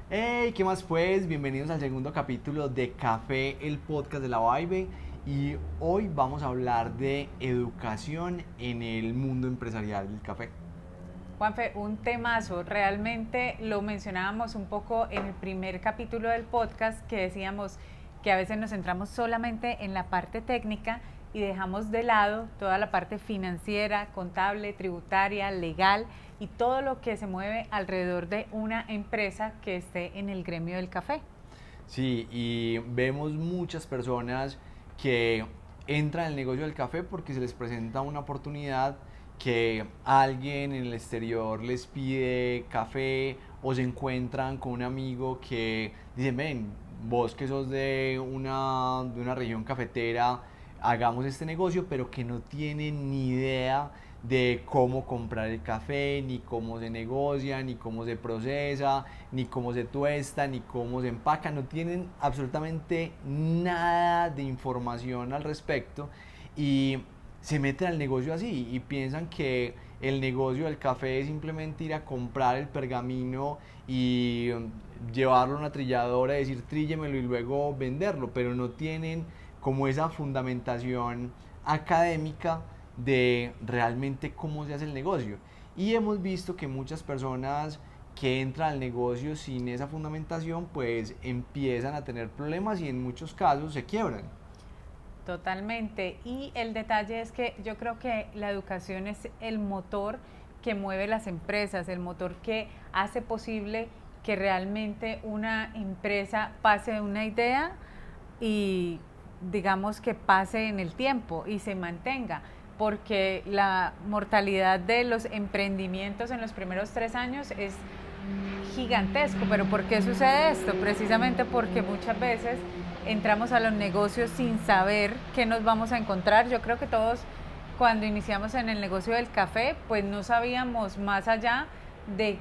Hey, ¿qué más pues? Bienvenidos al segundo capítulo de Café, el podcast de la Vibe. Y hoy vamos a hablar de educación en el mundo empresarial del café. Juanfe, un temazo. Realmente lo mencionábamos un poco en el primer capítulo del podcast que decíamos que a veces nos centramos solamente en la parte técnica y dejamos de lado toda la parte financiera, contable, tributaria, legal y todo lo que se mueve alrededor de una empresa que esté en el gremio del café. Sí, y vemos muchas personas que entran al negocio del café porque se les presenta una oportunidad que alguien en el exterior les pide café o se encuentran con un amigo que dice, ven, vos que sos de una región cafetera, hagamos este negocio, pero que no tienen ni idea de cómo comprar el café, ni cómo se negocia, ni cómo se procesa, ni cómo se tuesta, ni cómo se empaca, no tienen absolutamente nada de información al respecto y se meten al negocio así y piensan que el negocio del café es simplemente ir a comprar el pergamino y llevarlo a una trilladora y decir tríllemelo y luego venderlo, pero no tienen como esa fundamentación académica de realmente cómo se hace el negocio. Y hemos visto que muchas personas que entran al negocio sin esa fundamentación pues empiezan a tener problemas y en muchos casos se quiebran. Totalmente. Y el detalle es que yo creo que la educación es el motor que mueve las empresas, el motor que hace posible que realmente una empresa pase de una idea y digamos que pase en el tiempo y se mantenga, porque la mortalidad de los emprendimientos en los primeros 3 años es gigantesco. Pero ¿por qué sucede esto? Precisamente porque muchas veces entramos a los negocios sin saber qué nos vamos a encontrar. Yo creo que todos cuando iniciamos en el negocio del café, pues no sabíamos más allá de,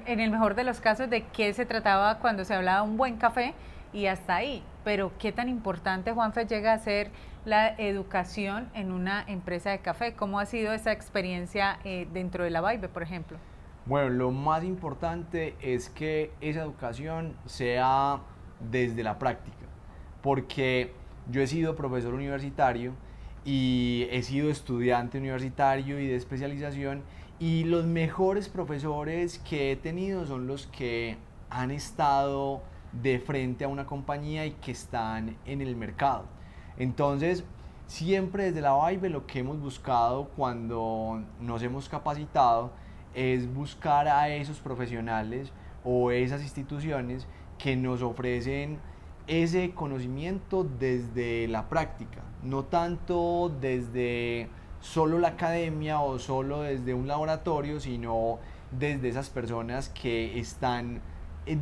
en el mejor de los casos, de qué se trataba cuando se hablaba de un buen café y hasta ahí. Pero qué tan importante, Juanfe, llega a ser la educación en una empresa de café. ¿Cómo ha sido esa experiencia dentro de la Vibe, por ejemplo? Bueno, lo más importante es que esa educación sea desde la práctica, porque yo he sido profesor universitario y he sido estudiante universitario y de especialización y los mejores profesores que he tenido son los que han estado de frente a una compañía y que están en el mercado. Entonces, siempre desde la Vibe lo que hemos buscado cuando nos hemos capacitado es buscar a esos profesionales o esas instituciones que nos ofrecen ese conocimiento desde la práctica, no tanto desde solo la academia o solo desde un laboratorio, sino desde esas personas que están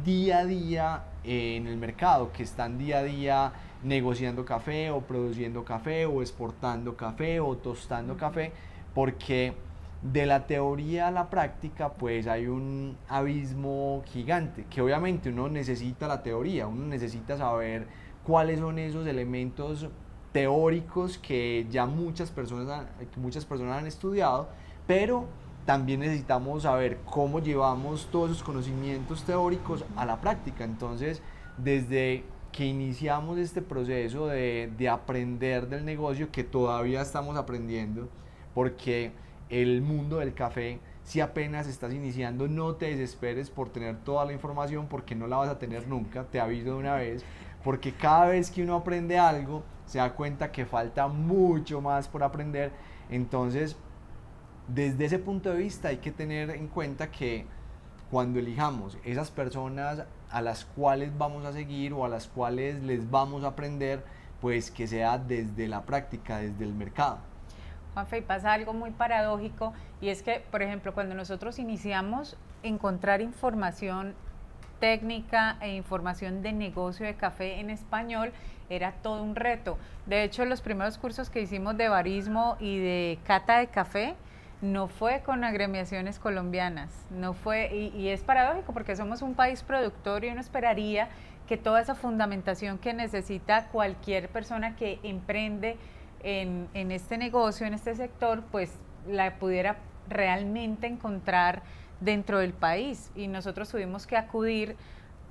día a día en el mercado, que están día a día negociando café o produciendo café o exportando café o tostando café, porque de la teoría a la práctica pues hay un abismo gigante, que obviamente uno necesita la teoría, uno necesita saber cuáles son esos elementos teóricos que ya muchas personas han estudiado, pero también necesitamos saber cómo llevamos todos esos conocimientos teóricos a la práctica. Entonces, desde que iniciamos este proceso de aprender del negocio, que todavía estamos aprendiendo, porque el mundo del café, si apenas estás iniciando, no te desesperes por tener toda la información, porque no la vas a tener nunca, te aviso de una vez, porque cada vez que uno aprende algo, se da cuenta que falta mucho más por aprender. Entonces, desde ese punto de vista hay que tener en cuenta que cuando elijamos esas personas a las cuales vamos a seguir o a las cuales les vamos a aprender, pues que sea desde la práctica, desde el mercado. Juanfe, y pasa algo muy paradójico y es que, por ejemplo, cuando nosotros iniciamos encontrar información técnica e información de negocio de café en español era todo un reto. De hecho, los primeros cursos que hicimos de barismo y de cata de café no fue con agremiaciones colombianas, no fue, y es paradójico porque somos un país productor y uno esperaría que toda esa fundamentación que necesita cualquier persona que emprende en este negocio, en este sector, pues la pudiera realmente encontrar dentro del país. Y nosotros tuvimos que acudir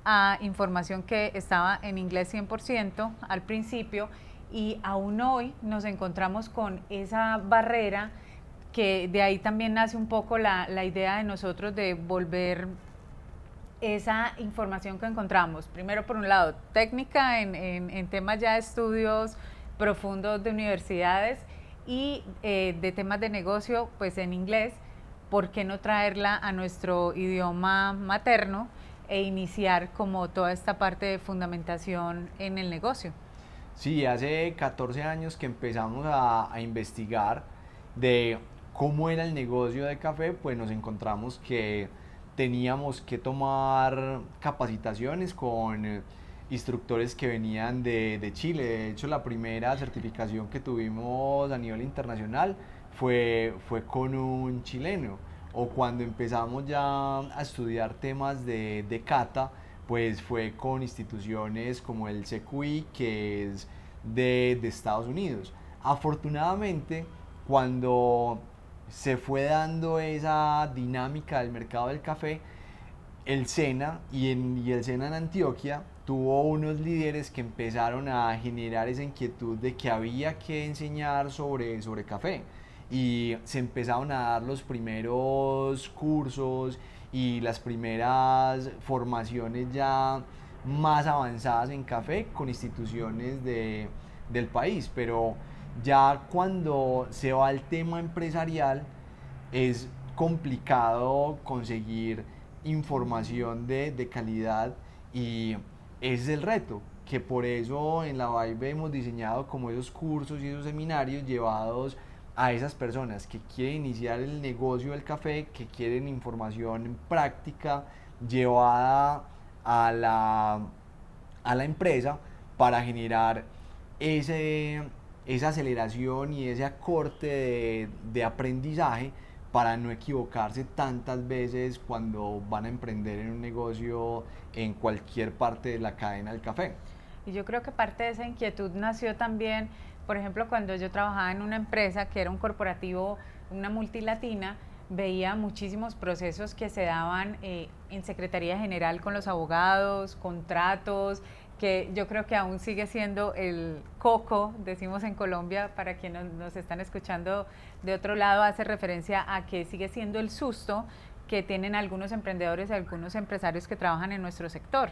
a información que estaba en inglés 100% al principio, y aún hoy nos encontramos con esa barrera, que de ahí también nace un poco la idea de nosotros de volver esa información que encontramos, primero por un lado técnica en temas ya de estudios profundos de universidades, y de temas de negocio pues en inglés. ¿Por qué no traerla a nuestro idioma materno e iniciar como toda esta parte de fundamentación en el negocio? Sí, hace 14 años que empezamos a investigar de cómo era el negocio de café, pues nos encontramos que teníamos que tomar capacitaciones con instructores que venían de Chile. De hecho, la primera certificación que tuvimos a nivel internacional fue con un chileno. O cuando empezamos ya a estudiar temas de cata, pues fue con instituciones como el CQI, que es de Estados Unidos. Afortunadamente, cuando se fue dando esa dinámica del mercado del café, el SENA y el SENA en Antioquia tuvo unos líderes que empezaron a generar esa inquietud de que había que enseñar sobre café, y se empezaron a dar los primeros cursos y las primeras formaciones ya más avanzadas en café con instituciones del país. Pero ya cuando se va al tema empresarial es complicado conseguir información de calidad, y ese es el reto, que por eso en la Vibe hemos diseñado como esos cursos y esos seminarios llevados a esas personas que quieren iniciar el negocio del café, que quieren información práctica llevada a la empresa para generar ese, esa aceleración y ese acorte de aprendizaje, para no equivocarse tantas veces cuando van a emprender en un negocio en cualquier parte de la cadena del café. Y yo creo que parte de esa inquietud nació también, por ejemplo, cuando yo trabajaba en una empresa que era un corporativo, una multilatina, veía muchísimos procesos que se daban en Secretaría General con los abogados, contratos, que yo creo que aún sigue siendo el coco, decimos en Colombia, para quienes nos están escuchando de otro lado, hace referencia a que sigue siendo el susto que tienen algunos emprendedores y algunos empresarios que trabajan en nuestro sector.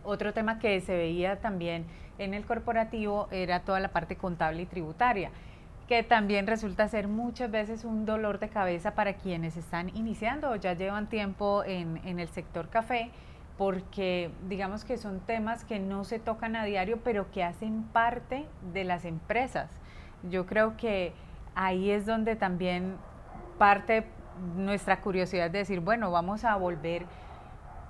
Otro tema que se veía también en el corporativo era toda la parte contable y tributaria, que también resulta ser muchas veces un dolor de cabeza para quienes están iniciando o ya llevan tiempo en el sector café, porque digamos que son temas que no se tocan a diario, pero que hacen parte de las empresas. Yo creo que ahí es donde también parte nuestra curiosidad de decir, bueno, vamos a volver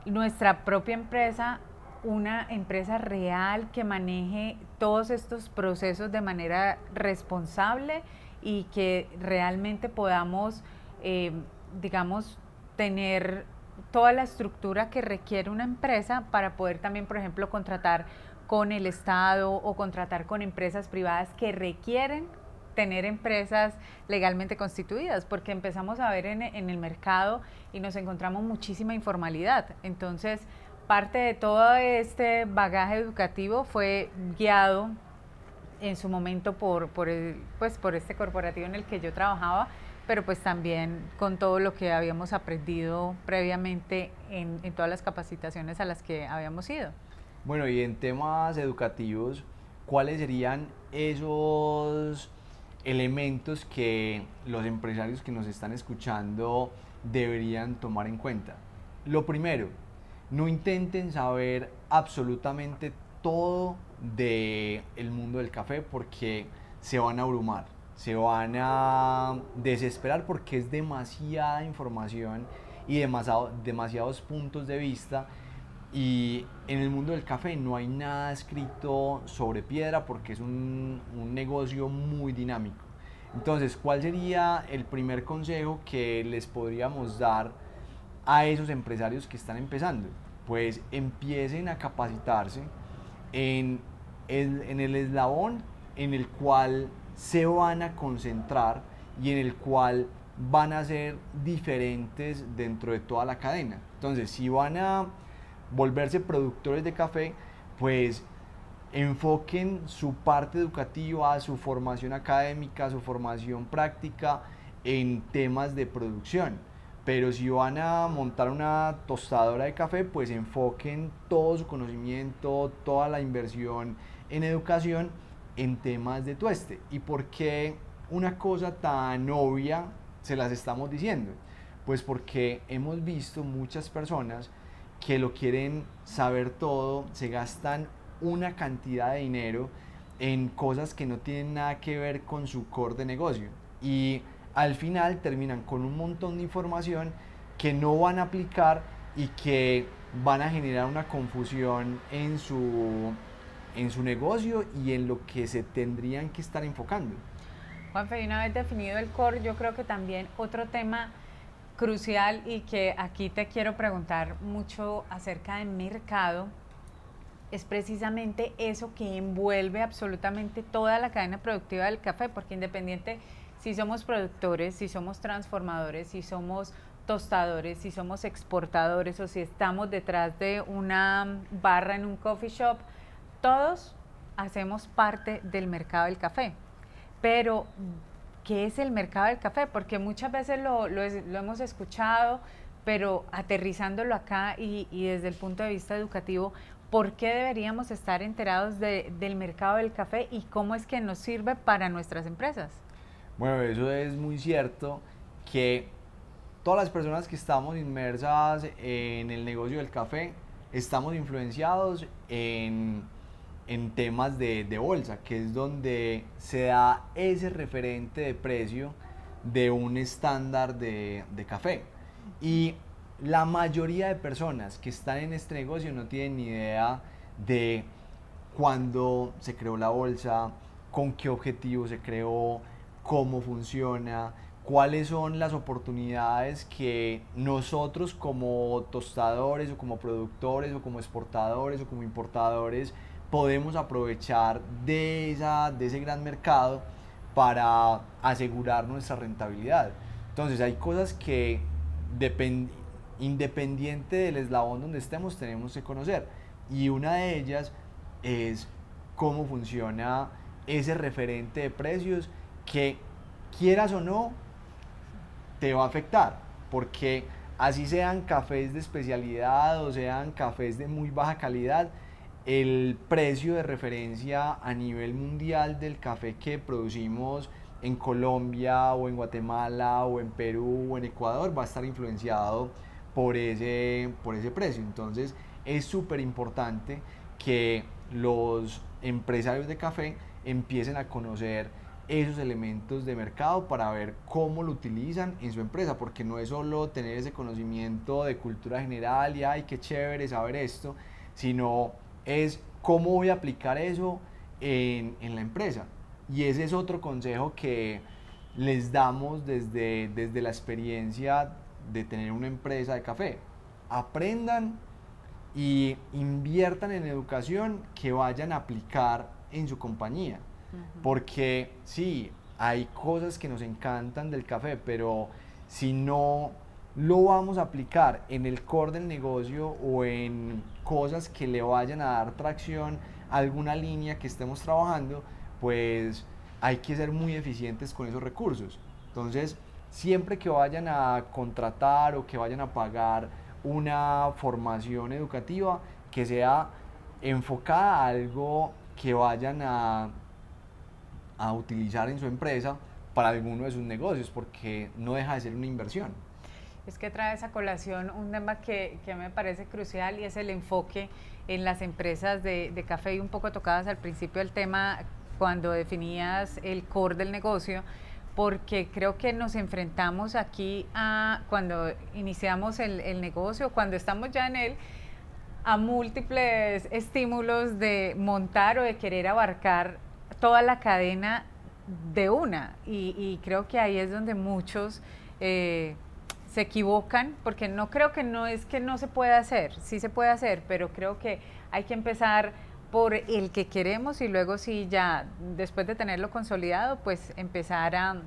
nuestra propia empresa una empresa real que maneje todos estos procesos de manera responsable, y que realmente podamos, digamos, tener toda la estructura que requiere una empresa para poder también, por ejemplo, contratar con el Estado o contratar con empresas privadas que requieren tener empresas legalmente constituidas, porque empezamos a ver en el mercado y nos encontramos muchísima informalidad. Entonces, parte de todo este bagaje educativo fue guiado en su momento por este corporativo en el que yo trabajaba, pero pues también con todo lo que habíamos aprendido previamente en todas las capacitaciones a las que habíamos ido. Bueno, y en temas educativos, ¿cuáles serían esos elementos que los empresarios que nos están escuchando deberían tomar en cuenta? Lo primero, no intenten saber absolutamente todo del mundo del café, porque se van a abrumar, se van a desesperar, porque es demasiada información y demasiados puntos de vista. Y en el mundo del café no hay nada escrito sobre piedra, porque es un negocio muy dinámico. Entonces, ¿cuál sería el primer consejo que les podríamos dar a esos empresarios que están empezando? Pues empiecen a capacitarse en el eslabón en el cual se van a concentrar y en el cual van a ser diferentes dentro de toda la cadena. Entonces, si van a volverse productores de café, pues enfoquen su parte educativa, su formación académica, su formación práctica en temas de producción. Pero si van a montar una tostadora de café, pues enfoquen todo su conocimiento, toda la inversión en educación en temas de tueste. ¿Y por qué una cosa tan obvia se las estamos diciendo? Pues porque hemos visto muchas personas que lo quieren saber todo, se gastan una cantidad de dinero en cosas que no tienen nada que ver con su core de negocio. Y al final terminan con un montón de información que no van a aplicar y que van a generar una confusión en su negocio y en lo que se tendrían que estar enfocando. Juanfe, y una vez definido el core, yo creo que también otro tema crucial y que aquí te quiero preguntar mucho acerca del mercado es precisamente eso que envuelve absolutamente toda la cadena productiva del café, porque independiente si somos productores, si somos transformadores, si somos tostadores, si somos exportadores o si estamos detrás de una barra en un coffee shop, todos hacemos parte del mercado del café. Pero, ¿qué es el mercado del café? Porque muchas veces lo hemos escuchado, pero aterrizándolo acá y desde el punto de vista educativo, ¿por qué deberíamos estar enterados del mercado del café y cómo es que nos sirve para nuestras empresas? Bueno, eso es muy cierto, que todas las personas que estamos inmersas en el negocio del café estamos influenciados en temas de bolsa, que es donde se da ese referente de precio de un estándar de café. Y la mayoría de personas que están en este negocio no tienen ni idea de cuándo se creó la bolsa, con qué objetivo se creó, cómo funciona, cuáles son las oportunidades que nosotros como tostadores o como productores o como exportadores o como importadores podemos aprovechar de ese gran mercado para asegurar nuestra rentabilidad. Entonces hay cosas que independiente del eslabón donde estemos tenemos que conocer, y una de ellas es cómo funciona ese referente de precios que, quieras o no, te va a afectar, porque así sean cafés de especialidad o sean cafés de muy baja calidad, el precio de referencia a nivel mundial del café que producimos en Colombia o en Guatemala o en Perú o en Ecuador va a estar influenciado por ese precio. Entonces es súper importante que los empresarios de café empiecen a conocer esos elementos de mercado para ver cómo lo utilizan en su empresa, porque no es solo tener ese conocimiento de cultura general y ay, qué chévere saber esto, sino es cómo voy a aplicar eso en la empresa. Y ese es otro consejo que les damos desde la experiencia de tener una empresa de café. Aprendan y inviertan en educación que vayan a aplicar en su compañía. Porque sí, hay cosas que nos encantan del café, pero si no lo vamos a aplicar en el core del negocio o en cosas que le vayan a dar tracción a alguna línea que estemos trabajando, pues hay que ser muy eficientes con esos recursos. Entonces, siempre que vayan a contratar o que vayan a pagar una formación educativa, que sea enfocada a algo que vayan a utilizar en su empresa para alguno de sus negocios, porque no deja de ser una inversión. Es que trae esa colación un tema que me parece crucial y es el enfoque en las empresas de café, y un poco tocadas al principio del tema cuando definías el core del negocio, porque creo que nos enfrentamos aquí a cuando iniciamos el negocio, cuando estamos ya en él, a múltiples estímulos de montar o de querer abarcar toda la cadena de una. Y creo que ahí es donde muchos se equivocan, porque no creo que no es que no se pueda hacer, sí se puede hacer, pero creo que hay que empezar por el que queremos y luego sí ya, después de tenerlo consolidado, pues empezar a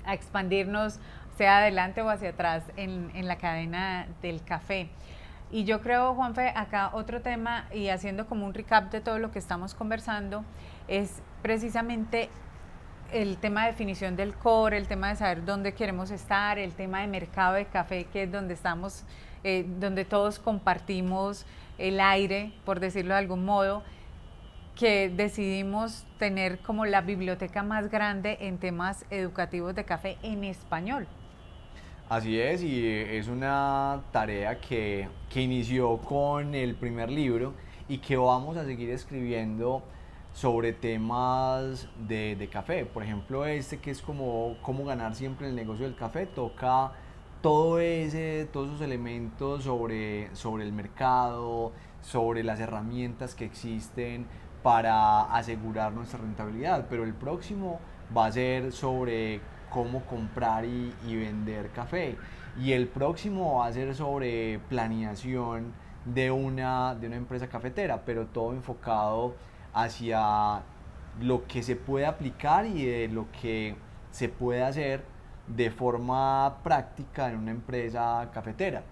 expandirnos, sea adelante o hacia atrás en la cadena del café. Y yo creo, Juanfe, acá otro tema, y haciendo como un recap de todo lo que estamos conversando, es precisamente el tema de definición del core, el tema de saber dónde queremos estar, el tema de mercado de café, que es donde estamos, donde todos compartimos el aire, por decirlo de algún modo, que decidimos tener como la biblioteca más grande en temas educativos de café en español. Así es, y es una tarea que inició con el primer libro y que vamos a seguir escribiendo sobre temas de café. Por ejemplo, este que es como cómo ganar siempre en el negocio del café, toca todos esos elementos sobre el mercado, sobre las herramientas que existen para asegurar nuestra rentabilidad. Pero el próximo va a ser sobre cómo comprar y vender café. Y el próximo va a ser sobre planeación de una empresa cafetera, pero todo enfocado hacia lo que se puede aplicar y de lo que se puede hacer de forma práctica en una empresa cafetera.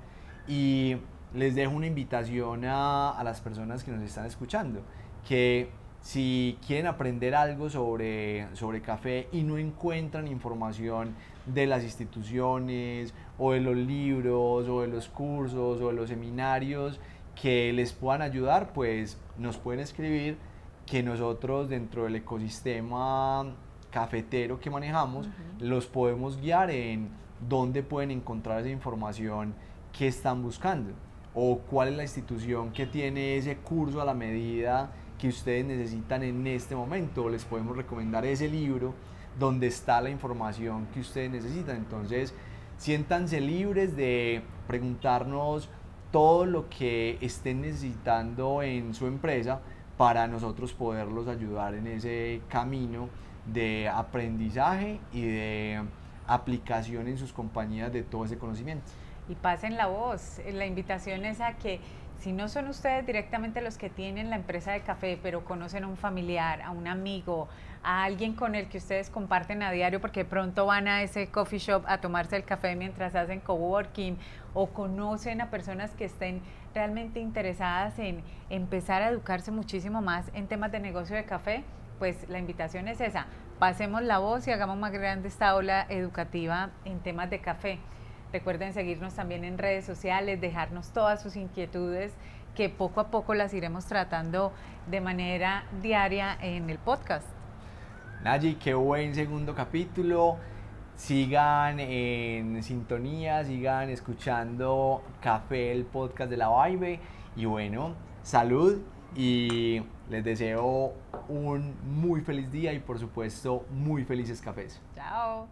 Y les dejo una invitación a las personas que nos están escuchando, que si quieren aprender algo sobre café y no encuentran información de las instituciones o de los libros o de los cursos o de los seminarios que les puedan ayudar, pues nos pueden escribir, que nosotros dentro del ecosistema cafetero que manejamos los podemos guiar en dónde pueden encontrar esa información que están buscando o cuál es la institución que tiene ese curso a la medida que ustedes necesitan en este momento. Les podemos recomendar ese libro donde está la información que ustedes necesitan. Entonces, siéntanse libres de preguntarnos todo lo que estén necesitando en su empresa para nosotros poderlos ayudar en ese camino de aprendizaje y de aplicación en sus compañías de todo ese conocimiento. Y pasen la voz. La invitación es a que si no son ustedes directamente los que tienen la empresa de café, pero conocen a un familiar, a un amigo, a alguien con el que ustedes comparten a diario, porque pronto van a ese coffee shop a tomarse el café mientras hacen coworking, o conocen a personas que estén realmente interesadas en empezar a educarse muchísimo más en temas de negocio de café, pues la invitación es esa. Pasemos la voz y hagamos más grande esta ola educativa en temas de café. Recuerden seguirnos también en redes sociales, dejarnos todas sus inquietudes, que poco a poco las iremos tratando de manera diaria en el podcast. Nayi, qué buen segundo capítulo. Sigan en sintonía, sigan escuchando Café, el podcast de la Vibe. Y bueno, salud y les deseo un muy feliz día y por supuesto muy felices cafés. Chao.